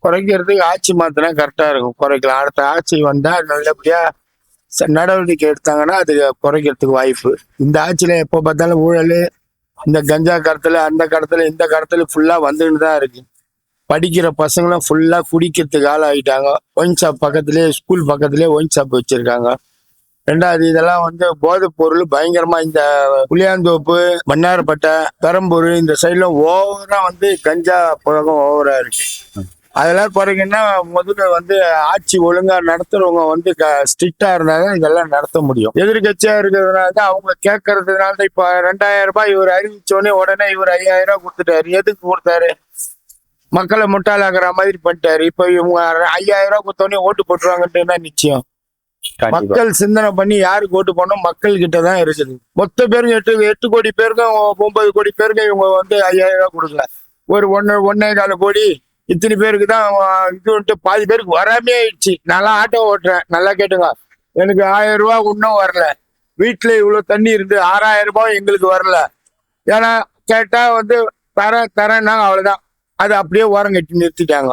குறைக்கிறதுக்கு ஆட்சி மாத்தினா கரெக்டா இருக்கும், குறைக்கலாம். அடுத்த ஆட்சி வந்தா நல்லபடியா நடவடிக்கை எடுத்தாங்கன்னா அது குறைக்கிறதுக்கு வாய்ப்பு. இந்த ஆட்சியில எப்போ பார்த்தாலும் ஊழல், இந்த கஞ்சா கடத்தல, அந்த கடத்தல, இந்த கடத்தல ஃபுல்லா வந்துன்னு தான் இருக்கு. படிக்கிற பசங்களும் ஃபுல்லா குடிக்கிறதுக்கு ஆள் ஆகிட்டாங்க. ஒயின் ஷாப் பக்கத்துலேயே, ஸ்கூல் பக்கத்துலேயே ஒயின் ஷாப் வச்சிருக்காங்க. ரெண்டாவது இதெல்லாம் போதைப் பொருள் பயங்கரமா இந்த புளியாந்தோப்பு, மன்னார்பட்டை, பெரம்பூர் இந்த சைட்ல ஓவரா கஞ்சா புழக்கம் ஓவரா இருக்கு. அதெல்லாம் குறைங்கன்னா முதல்ல ஆட்சி ஒழுங்கா நடத்துறவங்க ஸ்ட்ரிக்டா இருந்தாதான் இதெல்லாம் நடத்த முடியும். எதிர்கட்சியா இருக்கிறதுனால தான் அவங்க கேட்கறதுனால தான் இப்ப 2000 ரூபாய் இவர் அறிவிச்சோடனே உடனே இவர் 5000 ரூபாய் கொடுத்துட்டாரு. எதுக்கு கொடுத்தாரு? மக்களை முட்டாளாக்குற மாதிரி பண்ணிட்டாரு. இப்ப இவங்க 5000 ரூபாய் கொடுத்தோடனே ஓட்டு போட்டுருவாங்கன்ட்டு என்ன நிச்சயம்? மக்கள் சிந்தனை பண்ணி யாருக்கு ஓட்டு போனோம் மக்கள் கிட்டதான் இருக்குது. மொத்த பேருக்கு 8 கோடி பேருக்கும் 9 கோடி பேருக்கும் இவங்க 5000 ரூபாய் கொடுக்கல. ஒரு 1.25 கோடி இத்தனை பேருக்கு தான் இது பாதி பேருக்கு வராமே ஆயிடுச்சு. நல்லா ஆட்டோ ஓட்டுறேன், நல்லா கேட்டுங்க. எனக்கு 1000 ரூபாய் இன்னும் வரல. வீட்டுல இவ்வளவு தண்ணி இருந்து 6000 ரூபாய் எங்களுக்கு வரல. ஏன்னா கேட்டா தரேன்னா அவ்வளவுதான், அது அப்படியே ஓரம் கட்டி நிறுத்திட்டாங்க.